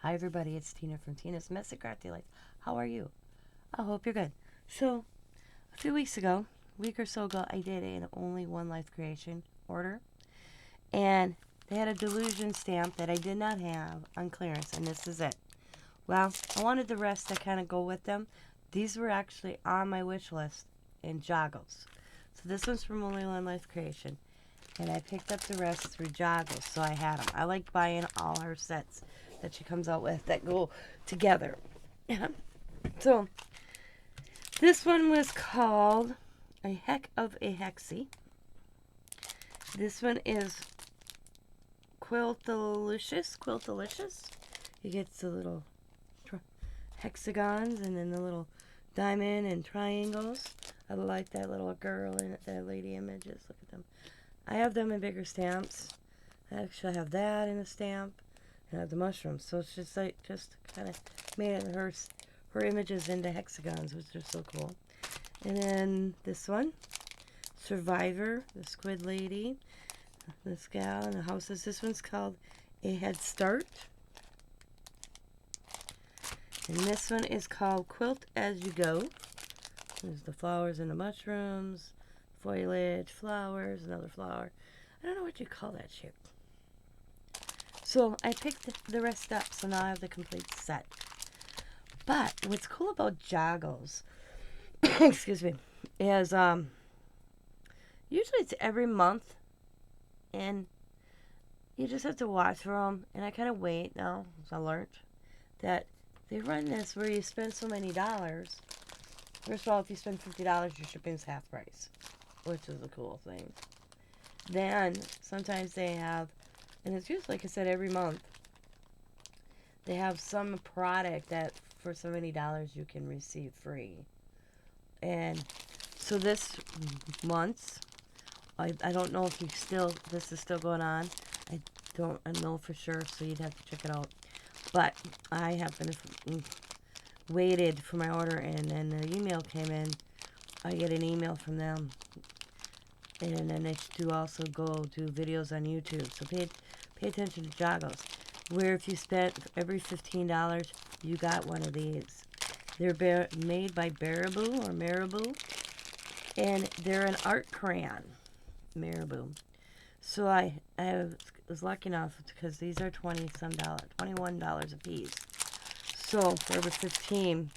Hi everybody, it's Tina from Tina's Messy Crafty Life. How are you? I hope you're good. So, a few weeks ago, a week or so ago, I did an only one life creation order. And they had a delusion stamp that I did not have on clearance, and this is it. Well, I wanted the rest to kind of go with them. These were actually on my wish list in Joggles. So this one's from only one life creation. And I picked up the rest through Joggles, so I had them. I like buying all her sets that she comes out with that go together. So this one was called A Heck of a Hexie. This one is Quiltalicious. You get the little hexagons and then the little diamond and triangles. I like that little girl in it, that lady images. Look at them. I have them in bigger stamps. I actually have that in a stamp. And I have the mushrooms. So it's just like, just kind of made her images into hexagons, which are so cool. And then this one, Survivor, the squid lady, this gal in the houses. This one's called A Head Start. And this one is called Quilt As You Go. There's the flowers and the mushrooms, foliage, flowers, another flower. I don't know what you call that shape. So I picked the rest up, so now I have the complete set. But what's cool about Joggles, excuse me, is usually it's every month, and you just have to watch for them. And I kind of wait now, as I learned that they run this where you spend so many dollars. First of all, if you spend $50, your shipping's half price, which is a cool thing. Then sometimes they have, and it's usually, like I said, every month, they have some product that for so many dollars you can receive free. And so this month, I don't know if this is still going on. I don't know for sure, so you'd have to check it out. But I have been waited for my order, and then the email came in. I get an email from them. And then they do also go do videos on YouTube. So pay attention to Joggles, where if you spent every $15, you got one of these. They're made by Marabou, and they're an art crayon, Marabou. So I was lucky enough because these are $21 a piece. So for every 15,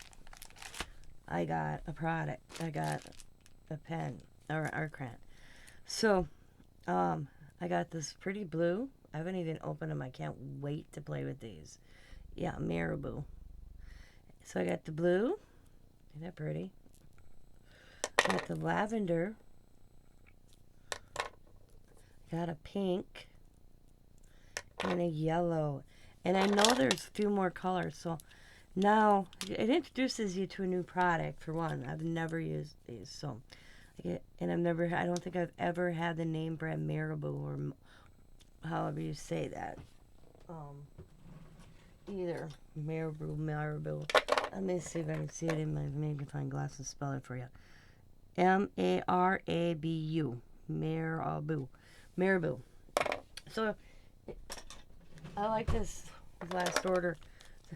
I got a product. I got a pen or art crayon. So, I got this pretty blue. I haven't even opened them. I can't wait to play with these. Yeah, Marabou. So I got the blue. Isn't that pretty? Got the lavender. Got a pink. And a yellow. And I know there's a few more colors. So now it introduces you to a new product, for one. I've never used these. So, and I don't think I've ever had the name brand Marabou, or however you say that, either. Marabou. Let me see if I can see it in my magnifying glass and spell it for you. Marabu. Marabou. So, I like this last order,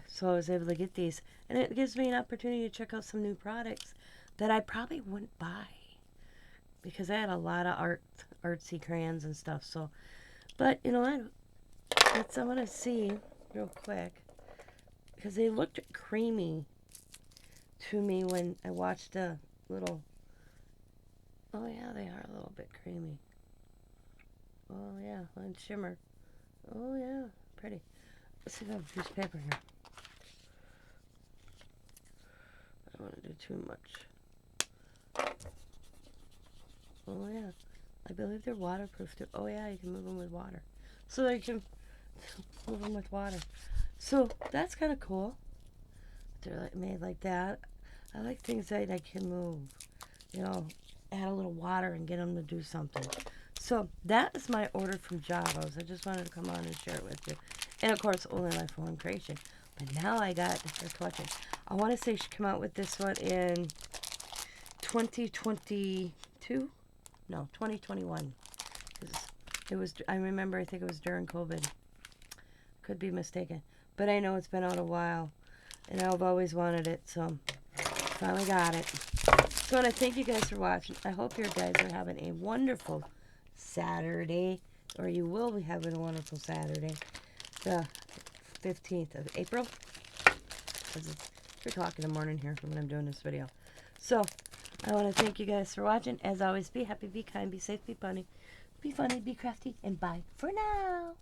so I was able to get these. And it gives me an opportunity to check out some new products that I probably wouldn't buy, because I had a lot of artsy crayons and stuff. So, but you know what? I want to see real quick, because they looked creamy to me when I watched a little. Oh yeah, they are a little bit creamy. Oh yeah, and shimmer. Oh yeah, pretty. Let's see if I have a piece of paper here. I don't want to do too much. Oh yeah, I believe they're waterproof too. Oh yeah, you can move them with water. So you can move them with water. So that's kind of cool. They're made like that. I like things that I can move. You know, add a little water and get them to do something. So that is my order from Joggles. I just wanted to come on and share it with you. And of course, Only Life One Creation. But now I got her collection. I want to say she came out with this one in 2022. No, 2021. Because I think it was during COVID. Could be mistaken. But I know it's been out a while, and I've always wanted it, so finally got it. So I want to thank you guys for watching. I hope you guys are having a wonderful Saturday, or you will be having a wonderful Saturday, the 15th of April. 'Cause it's 3 o'clock in the morning here when I'm doing this video. So I want to thank you guys for watching. As always, be happy, be kind, be safe, be funny, be crafty, and bye for now.